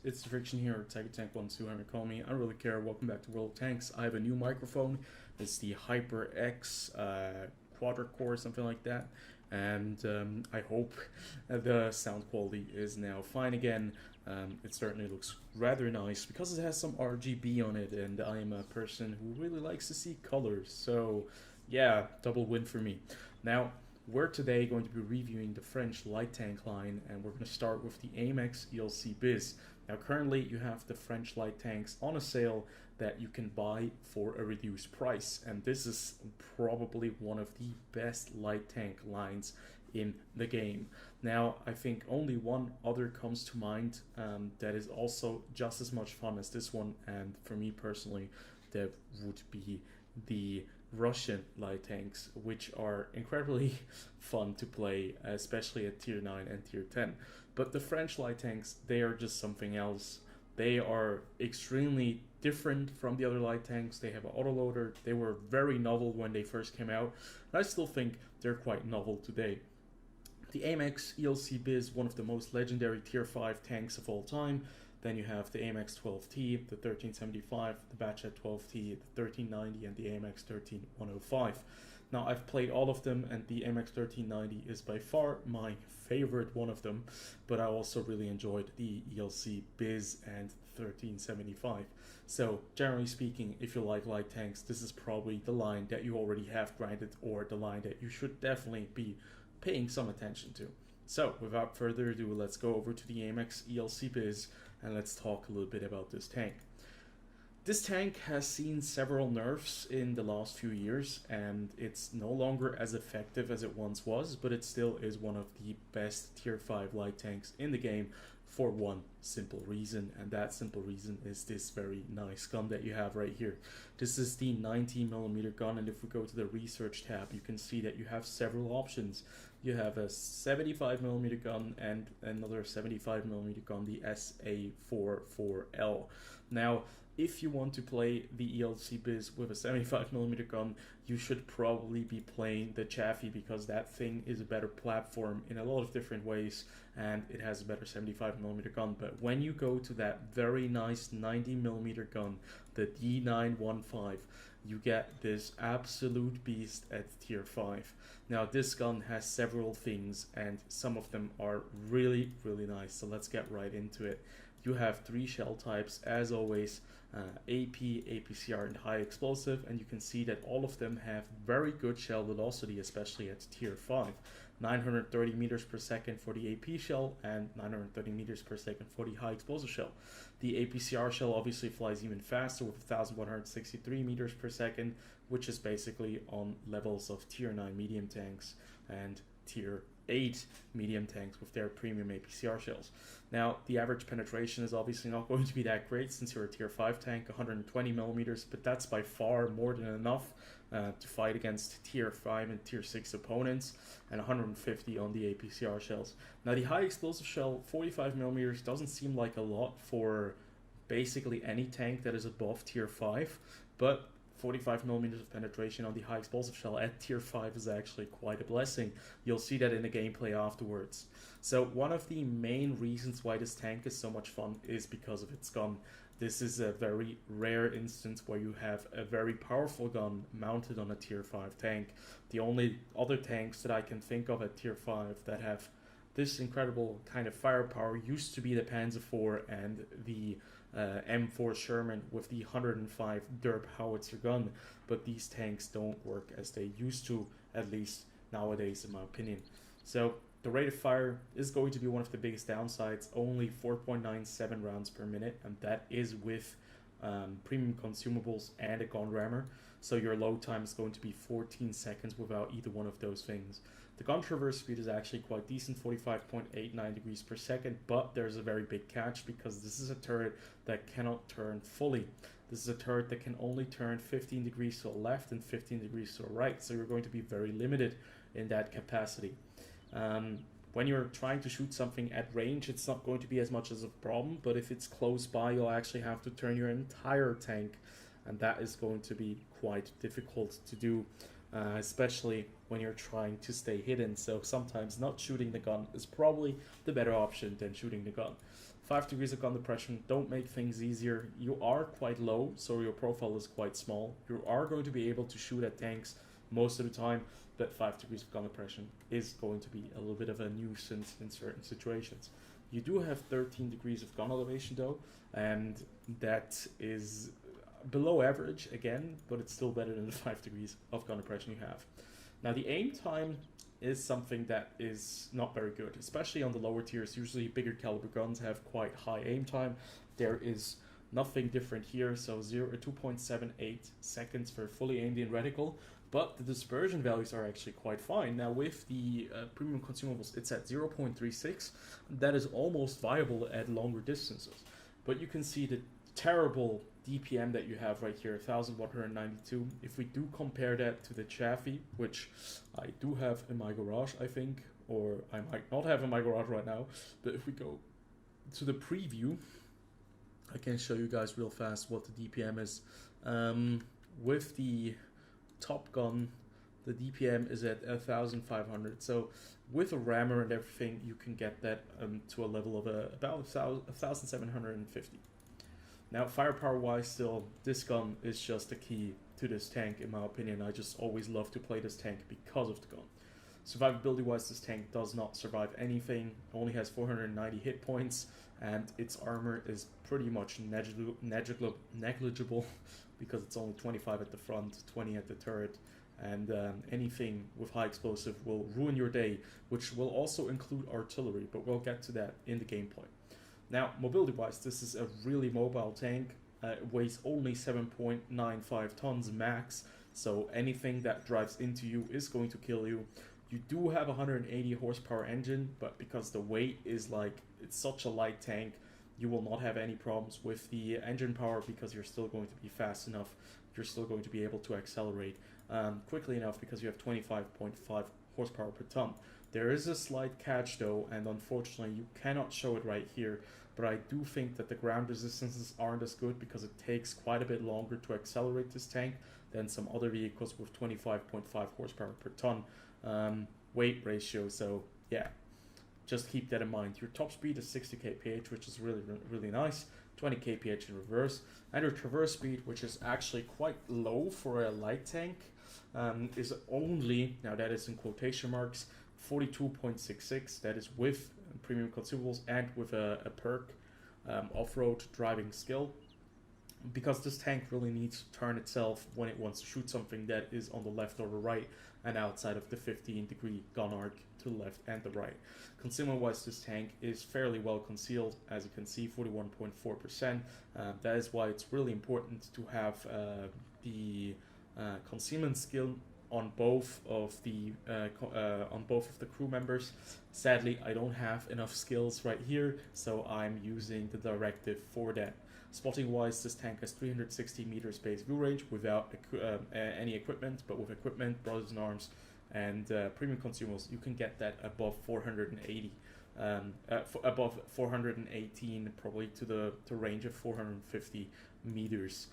it's TheFrXion here, Tank1200, call me. I don't really care. Welcome back to World of Tanks. I have a new microphone. It's the HyperX quadra core, something like that. And I hope the sound quality is now fine again. It certainly looks rather nice because it has some RGB on it, and I am a person who really likes to see colors. So yeah, double win for me. Now, we're today going to be reviewing the French light tank line, and we're going to start with the AMX ELC Bis. Now currently you have the French light tanks on a sale that you can buy for a reduced price, and this is probably one of the best light tank lines in the game. Now I think only one other comes to mind that is also just as much fun as this one, and for me personally that would be the Russian light tanks, which are incredibly fun to play, especially at tier 9 and tier 10. But the French light tanks, they are just something else. They are extremely different from the other light tanks. They have an autoloader. They were very novel when they first came out, and I still think they're quite novel today. The AMX ELC Bis, one of the most legendary tier 5 tanks of all time. Then you have the AMX 12T, the 1375, the Batchet 12T, the 1390, and the AMX 13105. Now I've played all of them, and the AMX 1390 is by far my favorite one of them, but I also really enjoyed the ELC Bis and 1375. So generally speaking, if you like light tanks, this is probably the line that you already have grinded, or the line that you should definitely be paying some attention to. So without further ado, let's go over to the AMX ELC Bis and let's talk a little bit about this tank. This tank has seen several nerfs in the last few years, and it's no longer as effective as it once was, but it still is one of the best tier 5 light tanks in the game for one simple reason, and that simple reason is this very nice gun that you have right here. This is the 90mm gun, and if we go to the research tab, you can see that you have several options. You have a 75mm gun and another 75mm gun, the SA44L. Now, if you want to play the ELC Bis with a 75mm gun, you should probably be playing the Chaffee, because that thing is a better platform in a lot of different ways, and it has a better 75mm gun. But when you go to that very nice 90mm gun, the D915, you get this absolute beast at tier 5. Now this gun has several things, and some of them are really nice, so let's get right into it. You have 3 shell types as always, AP, APCR, and high explosive, and you can see that all of them have very good shell velocity, especially at tier 5. 930 meters per second for the AP shell and 930 meters per second for the high explosive shell. The APCR shell obviously flies even faster with 1163 meters per second, which is basically on levels of tier 9 medium tanks and tier 8 medium tanks with their premium APCR shells. Now, the average penetration is obviously not going to be that great since you're a tier 5 tank, 120 millimeters, but that's by far more than enough to fight against tier 5 and tier 6 opponents, and 150 on the APCR shells. Now, the high explosive shell, 45 millimeters, doesn't seem like a lot for basically any tank that is above tier 5, but 45 millimeters of penetration on the high explosive shell at tier 5 is actually quite a blessing. You'll see that in the gameplay afterwards. So one of the main reasons why this tank is so much fun is because of its gun. This is a very rare instance where you have a very powerful gun mounted on a tier 5 tank. The only other tanks that I can think of at tier 5 that have this incredible kind of firepower used to be the Panzer IV and the M4 Sherman with the 105 derp howitzer gun, but these tanks don't work as they used to, at least nowadays in my opinion. So the rate of fire is going to be one of the biggest downsides, only 4.97 rounds per minute, and that is with premium consumables and a gun rammer, so your load time is going to be 14 seconds without either one of those things. The gun traverse speed is actually quite decent, 45.89 degrees per second, but there's a very big catch because this is a turret that cannot turn fully. This is a turret that can only turn 15 degrees to the left and 15 degrees to the right, so you're going to be very limited in that capacity. When you're trying to shoot something at range, it's not going to be as much as a problem, but if it's close by, you'll actually have to turn your entire tank, and that is going to be quite difficult to do, especially when you're trying to stay hidden. So sometimes not shooting the gun is probably the better option than shooting the gun. 5 degrees of gun depression don't make things easier. You are quite low, so your profile is quite small. You are going to be able to shoot at tanks most of the time, but 5 degrees of gun depression is going to be a little bit of a nuisance in certain situations. You do have 13 degrees of gun elevation though, and that is below average again, but it's still better than the 5 degrees of gun depression you have. Now the aim time is something that is not very good, especially on the lower tiers. Usually bigger caliber guns have quite high aim time. There is nothing different here, so 2.78 seconds for fully aimed in reticle, but the dispersion values are actually quite fine. Now with the premium consumables, it's at 0.36. That is almost viable at longer distances, but you can see the terrible DPM that you have right here, 1192. If we do compare that to the Chaffee, which I do have in my garage, I think, or I might not have in my garage right now, but if we go to the preview, I can show you guys real fast what the DPM is. With the Top Gun, the DPM is at 1500. So with a rammer and everything, you can get that to a level of about 1750. Now, firepower-wise, still, this gun is just the key to this tank, in my opinion. I just always love to play this tank because of the gun. Survivability-wise, this tank does not survive anything. Only has 490 hit points, and its armor is pretty much negligible because it's only 25 at the front, 20 at the turret, and anything with high explosive will ruin your day, which will also include artillery, but we'll get to that in the gameplay. Now, mobility-wise, this is a really mobile tank. It weighs only 7.95 tons max, so anything that drives into you is going to kill you. You do have a 180 horsepower engine, but because the weight is it's such a light tank, you will not have any problems with the engine power because you're still going to be fast enough. You're still going to be able to accelerate quickly enough because you have 25.5 horsepower per ton. There is a slight catch though, and unfortunately you cannot show it right here, but I do think that the ground resistances aren't as good because it takes quite a bit longer to accelerate this tank than some other vehicles with 25.5 horsepower per ton weight ratio. So yeah, just keep that in mind. Your top speed is 60 kph, which is really nice. 20 kph in reverse, and your traverse speed, which is actually quite low for a light tank, is only, now that is in quotation marks, 42.66. That is with premium consumables and with a perk off-road driving skill, because this tank really needs to turn itself when it wants to shoot something that is on the left or the right and outside of the 15-degree gun arc to the left and the right. Concealment wise, this tank is fairly well concealed, as you can see, 41.4%. That is why it's really important to have the concealment skill on both of the crew members. Sadly, I don't have enough skills right here, so I'm using the directive for that. Spotting wise, this tank has 360 meters base view range without any equipment, but with equipment, brothers in arms, and premium consumables, you can get that above 480, above 418, probably to the range of 450 meters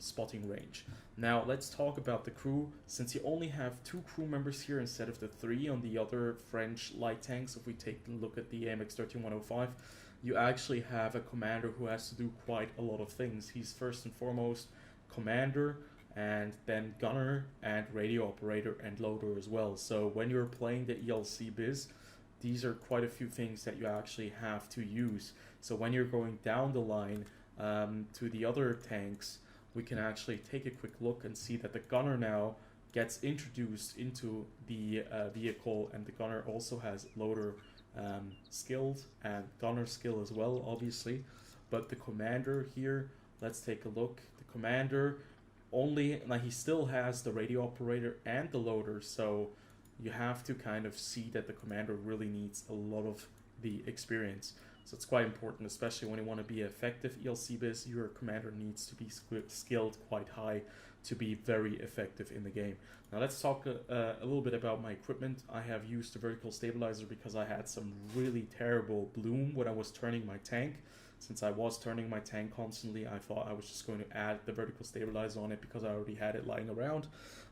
spotting range. Now let's talk about the crew. Since you only have 2 crew members here instead of the 3 on the other French light tanks, if we take a look at the AMX 13105, you actually have a commander who has to do quite a lot of things. He's first and foremost commander, and then gunner and radio operator and loader as well. So when you're playing the ELC Bis, these are quite a few things that you actually have to use. So when you're going down the line to the other tanks, we can actually take a quick look and see that the gunner now gets introduced into the vehicle, and the gunner also has loader skills and gunner skill as well, obviously. But the commander here, let's take a look. The commander only, now he still has the radio operator and the loader, so you have to kind of see that the commander really needs a lot of the experience. So it's quite important, especially when you want to be effective ELC Bis, your commander needs to be skilled quite high to be very effective in the game. Now let's talk a little bit about my equipment. I have used the vertical stabilizer because I had some really terrible bloom when I was turning my tank. Since I was turning my tank constantly, I thought I was just going to add the vertical stabilizer on it because I already had it lying around.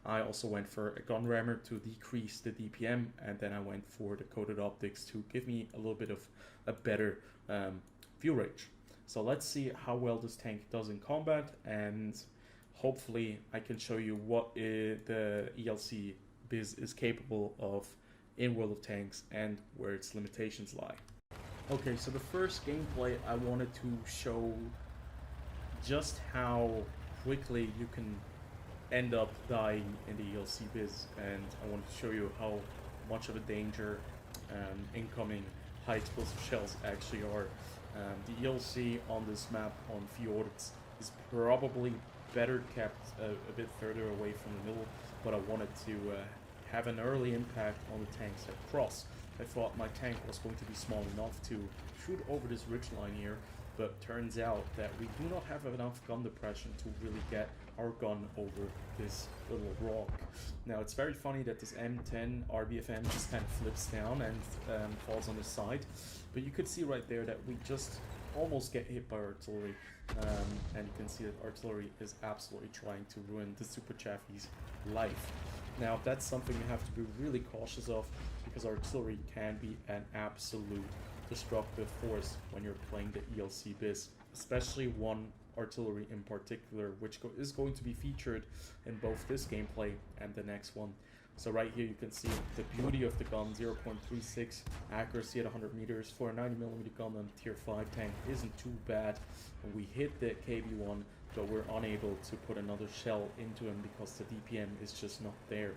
I also went for a gun rammer to decrease the DPM, and then I went for the coated optics to give me a little bit of a better view range. So let's see how well this tank does in combat, and hopefully I can show you what the ELC Bis is capable of in World of Tanks and where its limitations lie. Okay, so the first gameplay I wanted to show just how quickly you can end up dying in the ELC Bis, and I wanted to show you how much of a danger incoming high explosive shells actually are. The ELC on this map on fjords is probably better kept a bit further away from the middle, but I wanted to have an early impact on the tanks that cross. I thought my tank was going to be small enough to shoot over this ridgeline here, but turns out that we do not have enough gun depression to really get our gun over this little rock. Now it's very funny that this M10 RBFM just kind of flips down and falls on the side, but you could see right there that we just almost get hit by artillery, and you can see that artillery is absolutely trying to ruin the Super Chaffee's life. Now that's something you have to be really cautious of, because artillery can be an absolute destructive force when you're playing the ELC Bis, especially one artillery in particular, which is going to be featured in both this gameplay and the next one. So right here you can see the beauty of the gun, 0.36 accuracy at 100 meters for a 90mm gun on tier 5 tank isn't too bad. And we hit the KB1, but we're unable to put another shell into him because the DPM is just not there.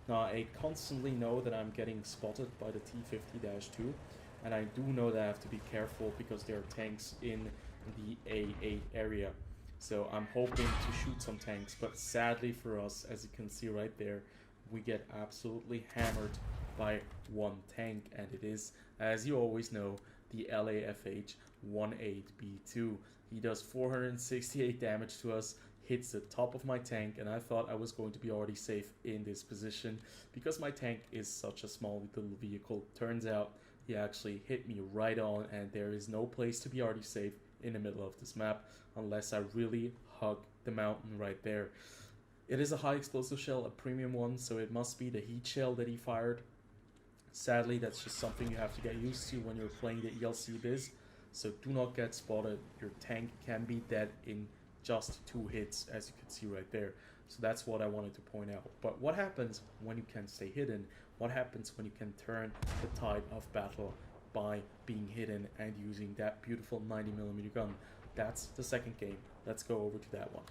Now I constantly know that I'm getting spotted by the T50-2, and I do know that I have to be careful because there are tanks in the A8 area. So I'm hoping to shoot some tanks, but sadly for us, as you can see right there, we get absolutely hammered by one tank, and it is, as you always know, the LAFH-18B2. He does 468 damage to us, hits the top of my tank, and I thought I was going to be already safe in this position because my tank is such a small little vehicle. Turns out he actually hit me right on, and there is no place to be already safe in the middle of this map unless I really hug the mountain right there. It is a high explosive shell, a premium one, so it must be the heat shell that he fired. Sadly, that's just something you have to get used to when you're playing the ELC Bis, so do not get spotted. Your tank can be dead in just 2 hits, as you can see right there. So that's what I wanted to point out. But what happens when you can stay hidden? What happens when you can turn the tide of battle by being hidden and using that beautiful 90mm gun? That's the second game. Let's go over to that one.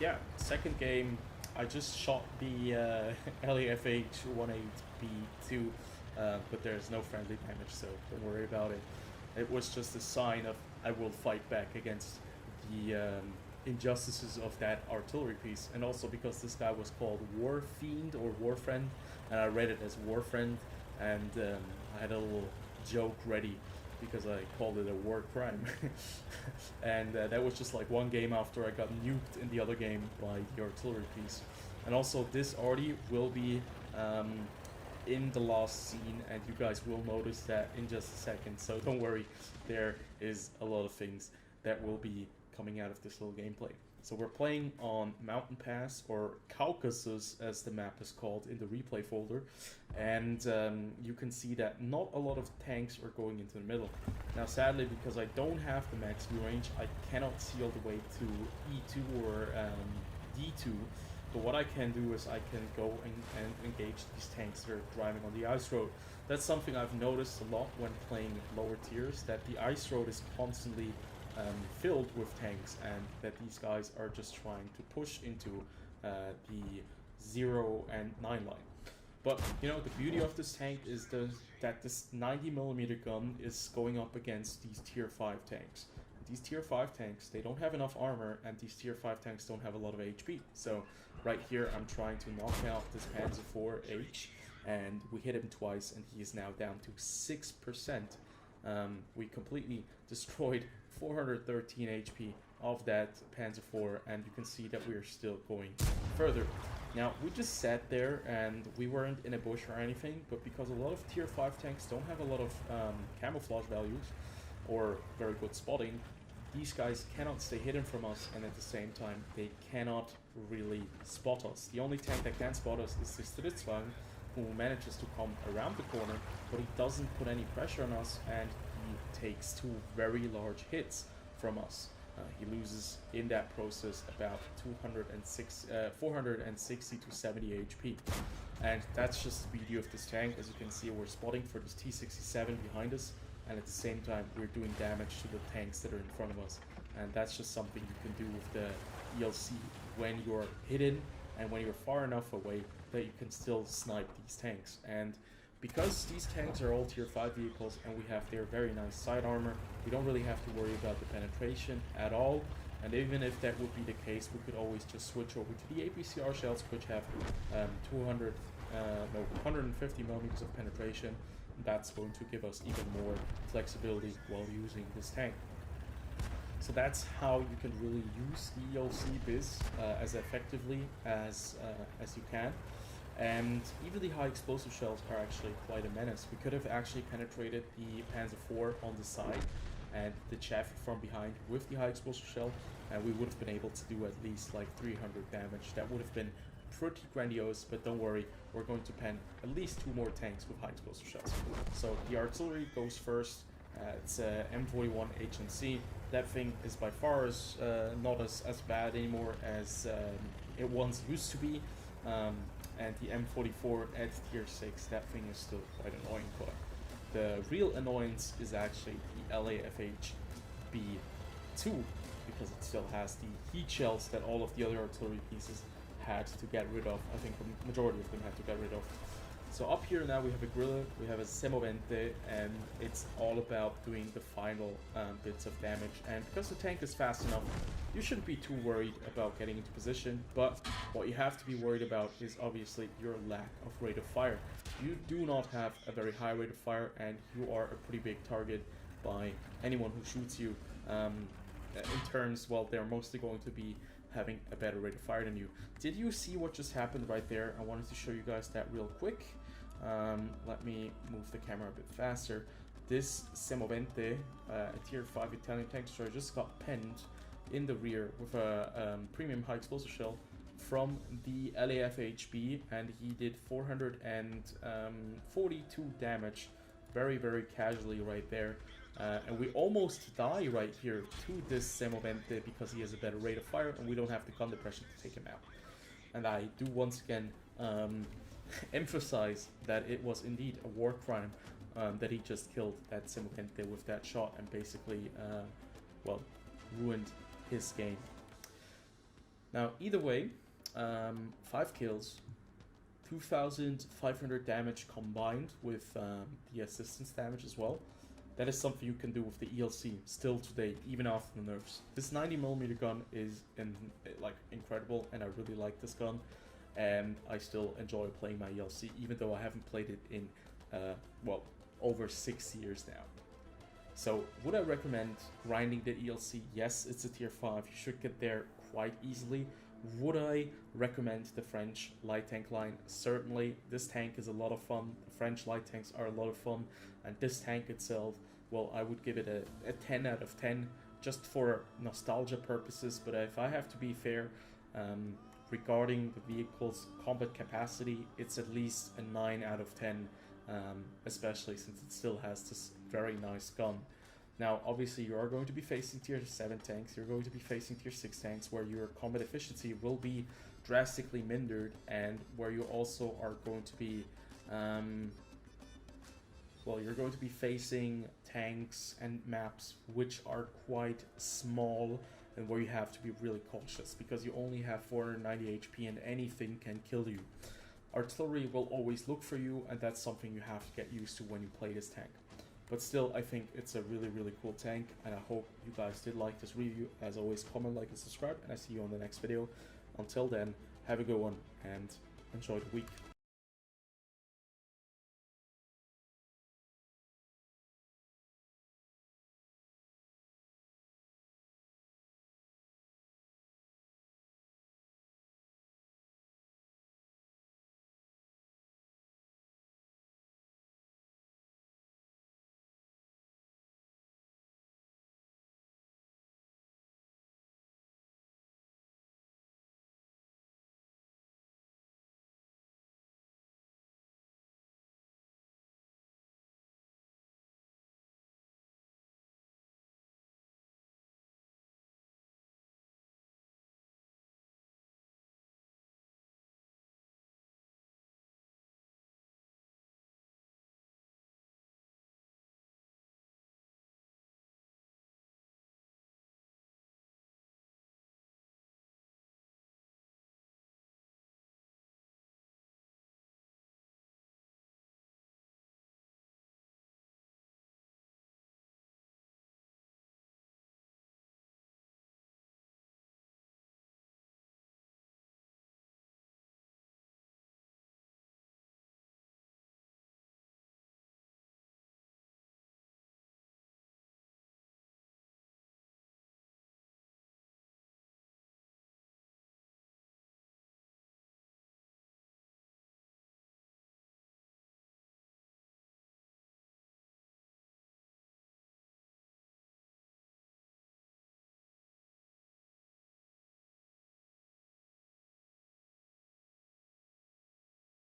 Yeah, second game, I just shot the LAFH-18B2, but there's no friendly damage, so don't worry about it. It was just a sign of I will fight back against the injustices of that artillery piece, and also because this guy was called War Fiend or War Friend, and I read it as War Friend, and I had a little joke ready because I called it a war crime. And that was just like one game after I got nuked in the other game by the artillery piece. And also this arty will be in the last scene, and you guys will notice that in just a second, so don't worry, there is a lot of things that will be coming out of this little gameplay. So we're playing on Mountain Pass, or Caucasus as the map is called in the replay folder, and you can see that not a lot of tanks are going into the middle. Now sadly, because I don't have the max view range, I cannot see all the way to E2 or D2, but what I can do is I can go and engage these tanks that are driving on the ice road. That's something I've noticed a lot when playing lower tiers, that the ice road is constantly filled with tanks, and that these guys are just trying to push into the 0 and 9 line. But you know, the beauty of this tank is that this 90mm gun is going up against these tier 5 tanks. These tier 5 tanks, they don't have enough armor, and these tier 5 tanks don't have a lot of HP. So right here I'm trying to knock out this Panzer IV-H, and we hit him twice, and he is now down to 6%. We completely destroyed 413 HP of that Panzer IV, and you can see that we are still going further. Now, we just sat there and we weren't in a bush or anything, but because a lot of tier 5 tanks don't have a lot of camouflage values or very good spotting, these guys cannot stay hidden from us, and at the same time they cannot really spot us. The only tank that can spot us is the TheFrXion, who manages to come around the corner, but he doesn't put any pressure on us, and he takes 2 very large hits from us. He loses in that process about 460 to 70 HP. And that's just the beauty of this tank. As you can see, we're spotting for this T67 behind us, and at the same time we're doing damage to the tanks that are in front of us. And that's just something you can do with the ELC when you're hidden and when you're far enough away that you can still snipe these tanks. And because these tanks are all tier 5 vehicles and we have their very nice side armor, we don't really have to worry about the penetration at all. And even if that would be the case, we could always just switch over to the APCR shells, which have 150 millimeters of penetration. That's going to give us even more flexibility while using this tank. So that's how you can really use the ELC Bis as effectively as you can. And even the high explosive shells are actually quite a menace. We could have actually penetrated the Panzer IV on the side and the chaff from behind with the high explosive shell, and we would have been able to do at least like 300 damage. That would have been pretty grandiose, but don't worry, we're going to pen at least 2 more tanks with high explosive shells. So the artillery goes first. It's a M41 HNC. That thing is by far not as bad anymore as it once used to be. And the M44 at tier 6, that thing is still quite annoying. But the real annoyance is actually the LAFH B2, because it still has the heat shells that all of the other artillery pieces had to get rid of. I think the majority of them had to get rid of. So up here now we have a Grilla, we have a Semovente, and it's all about doing the final bits of damage. And because the tank is fast enough, you shouldn't be too worried about getting into position, but what you have to be worried about is obviously your lack of rate of fire. You do not have a very high rate of fire, and you are a pretty big target by anyone who shoots you. In terms, well, they're mostly going to be having a better rate of fire than you. Did you see what just happened right there? I wanted to show you guys that real quick. Let me move the camera a bit faster. This Semovente, a tier 5 Italian tank destroyer, just got penned in the rear with a premium high explosive shell from the LAFHB, and he did 442 damage very, very casually right there. And we almost die right here to this Semovente because he has a better rate of fire and we don't have the gun depression to take him out. And I do once again emphasize that it was indeed a war crime that he just killed that Semovente with that shot and basically, well, ruined his game. Now, either way, 5 kills, 2,500 damage combined with the assistance damage as well. That is something you can do with the ELC still today, even after the nerfs. This 90mm gun is incredible, and I really like this gun, and I still enjoy playing my ELC, even though I haven't played it in well, over 6 years now. So would I recommend grinding the ELC? Yes, it's a tier 5. You should get there quite easily. Would I recommend the French light tank line? Certainly. This tank is a lot of fun. The French light tanks are a lot of fun, and this tank itself, well, I would give it a 10 out of 10 just for nostalgia purposes. But if I have to be fair, regarding the vehicle's combat capacity, it's at least a 9 out of 10, especially since it still has this very nice gun. Now, obviously, you are going to be facing tier 7 tanks, you're going to be facing tier 6 tanks, where your combat efficiency will be drastically mindered, and where you also are going to be, well, you're going to be facing tanks and maps which are quite small, and where you have to be really cautious, because you only have 490 HP and anything can kill you. Artillery will always look for you, and that's something you have to get used to when you play this tank. But still, I think it's a really, really cool tank, and I hope you guys did like this review. As always, comment, like, and subscribe, and I see you on the next video. Until then, have a good one, and enjoy the week.